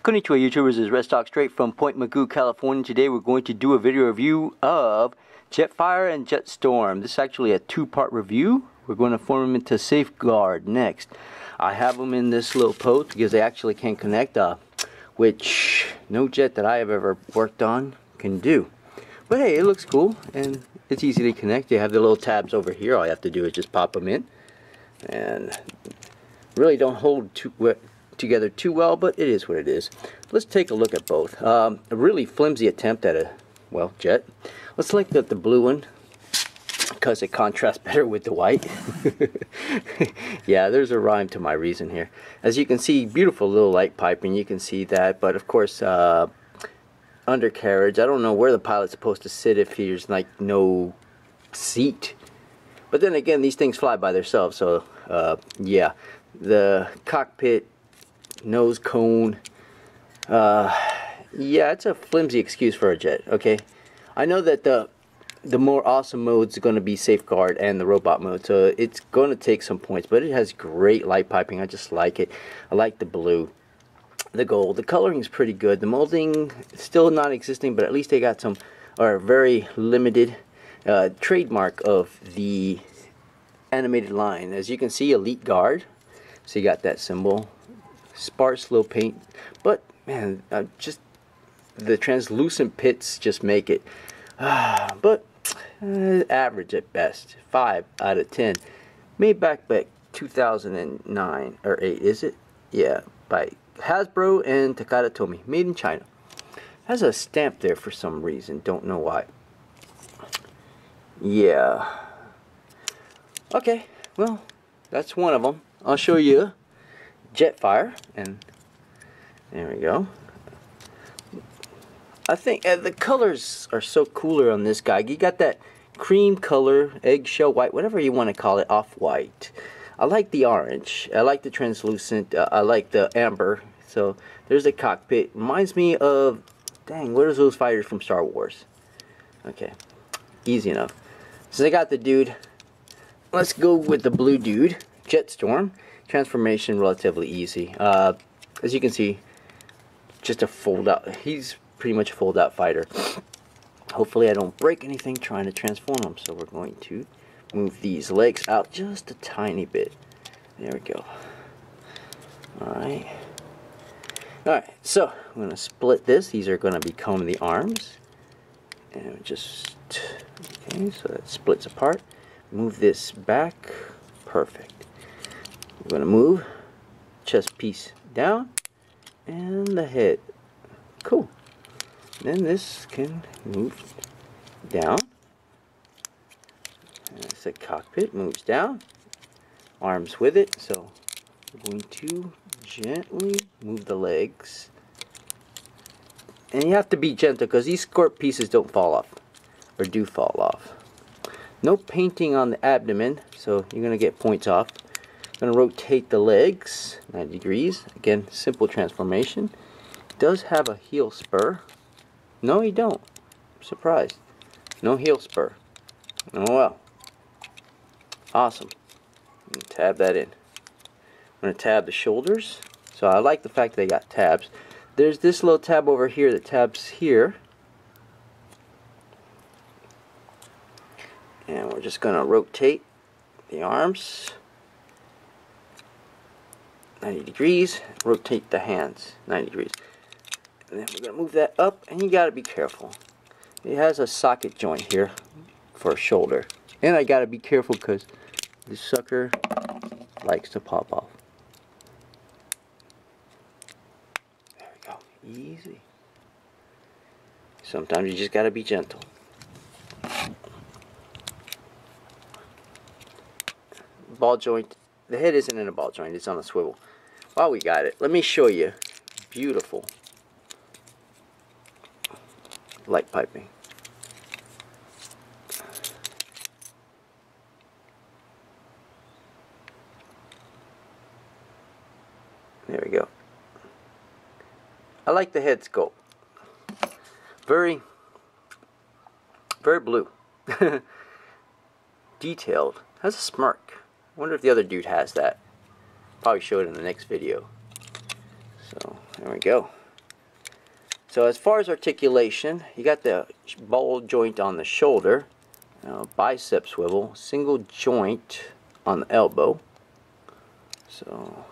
Konnichiwa YouTubers, this is Restock straight from Point Mugu, California. Today we're going to do a video review of Jetfire and Jetstorm. This is actually a two-part review. We're going to form them into Safeguard next. I have them in this little post because they actually can connect, which no jet that I have ever worked on can do. But hey, it looks cool and it's easy to connect. You have the little tabs over here. All you have to do is just pop them in. And really don't hold together too well, but it is what it is. Let's take a look at both. A really flimsy attempt at a, well, jet. Let's select the blue one because it contrasts better with the white. Yeah, there's a rhyme to my reason here. As you can see, beautiful little light piping, you can see that, but of course undercarriage. I don't know where the pilot's supposed to sit if there's like no seat. But then again, these things fly by themselves, so yeah. The cockpit, nose cone, yeah, it's a flimsy excuse for a jet, okay? I know that the more awesome mode's going to be Safeguard and the robot mode, so it's going to take some points, but it has great light piping. I just like it. I like the blue, the gold. The coloring is pretty good. The molding is still non-existing, but at least they got some, or very limited trademark of the animated line. As you can see, Elite Guard, so you got that symbol. Sparse little paint, but man, just the translucent pits just make it but average at best. 5 out of 10. Made back 2009 or 8, is it? Yeah, by Hasbro and Takara Tomy. Made in China. Has a stamp there for some reason, don't know why. Yeah, okay, well, that's one of them. I'll show you Jetfire, and there we go. I think the colors are so cooler on this guy. You got that cream color, eggshell white, whatever you want to call it, off-white. I like the orange. I like the translucent. I like the amber. So there's the cockpit. Reminds me of, dang, what are those fighters from Star Wars? Okay, easy enough. So they got the dude. Let's go with the blue dude, Jetstorm. Transformation relatively easy. As you can see, just a fold out. He's pretty much a fold out fighter. Hopefully I don't break anything trying to transform him. So we're going to move these legs out just a tiny bit. There we go. Alright. Alright, so I'm going to split this. These are going to become the arms. And just, okay, so that splits apart. Move this back. Perfect. We're going to move chest piece down and the head. Cool. Then this can move down. And that's the cockpit, moves down. Arms with it. So we're going to gently move the legs. And you have to be gentle because these skirt pieces don't fall off, or do fall off. No painting on the abdomen, so you're going to get points off. I'm going to rotate the legs 90 degrees. Again, simple transformation. It does have a heel spur. No, you don't. I'm surprised. No heel spur. Oh well. Awesome. I'm going to tab that in. I'm going to tab the shoulders. So I like the fact that they got tabs. There's this little tab over here that tabs here. And we're just going to rotate the arms 90 degrees, rotate the hands 90 degrees. And then we're going to move that up, and you got to be careful. It has a socket joint here for a shoulder. And I got to be careful because this sucker likes to pop off. There we go. Easy. Sometimes you just got to be gentle. Ball joint. The head isn't in a ball joint, it's on a swivel. While we got it, let me show you beautiful light piping. There we go. I like the head sculpt. Very blue. Detailed. Has a smirk. I wonder if the other dude has that. Probably show it in the next video. So there we go. So as far as articulation, you got the ball joint on the shoulder, bicep swivel, single joint on the elbow, so,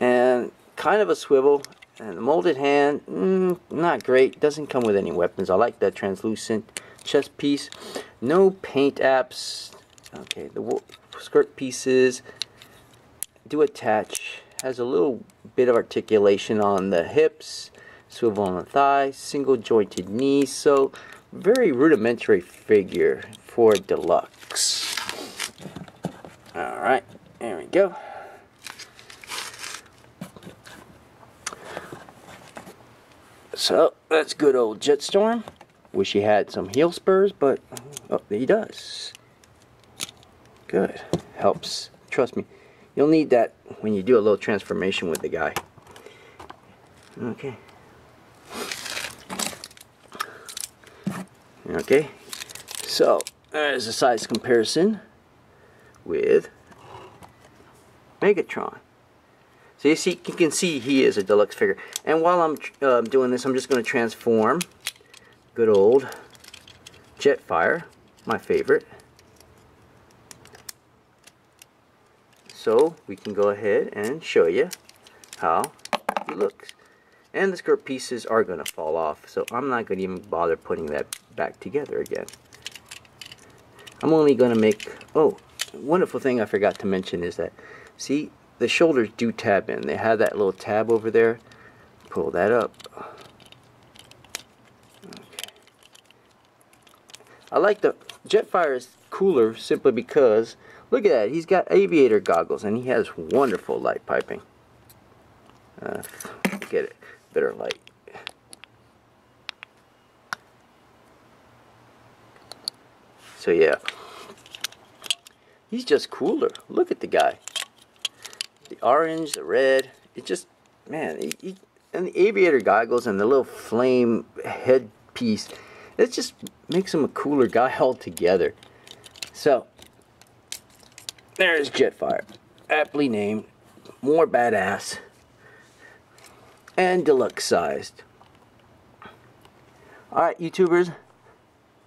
and kind of a swivel, and the molded hand, not great, doesn't come with any weapons. I like that translucent chest piece. No paint apps. Okay, the skirt pieces do attach, has a little bit of articulation on the hips, swivel on the thigh, single jointed knees, so very rudimentary figure for deluxe. Alright, there we go. So that's good old Jetstorm. Wish he had some heel spurs, but oh, he does. Good, helps, trust me. You'll need that when you do a little transformation with the guy. Okay. Okay, so there's a size comparison with Megatron. So you can see he is a deluxe figure. And while I'm doing this, I'm just going to transform good old Jetfier, my favorite. So we can go ahead and show you how he looks. And the skirt pieces are going to fall off, so I'm not going to even bother putting that back together again. I'm only going to make, oh, wonderful thing I forgot to mention is that, see, the shoulders do tab in. They have that little tab over there. Pull that up. Okay. I like the Jetfier is cooler simply because, look at that, he's got aviator goggles and he has wonderful light piping. Get it. Better light. So yeah, he's just cooler. Look at the guy. The orange, the red. It just, man, and the aviator goggles and the little flame headpiece. It just makes him a cooler guy altogether. So there's Jetfier, aptly named, more badass. And deluxe sized. Alright, YouTubers,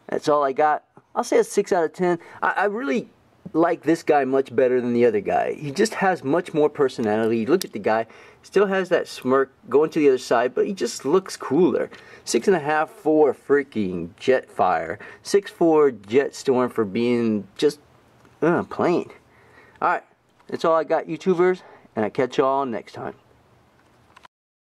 that's all I got. I'll say a 6 out of 10. I really like this guy much better than the other guy. He just has much more personality. Look at the guy. Still has that smirk going to the other side, but he just looks cooler. 6.5 for freaking Jetfier. 6 for Jetstorm for being just plain. Alright, that's all I got, YouTubers, and I'll catch y'all next time.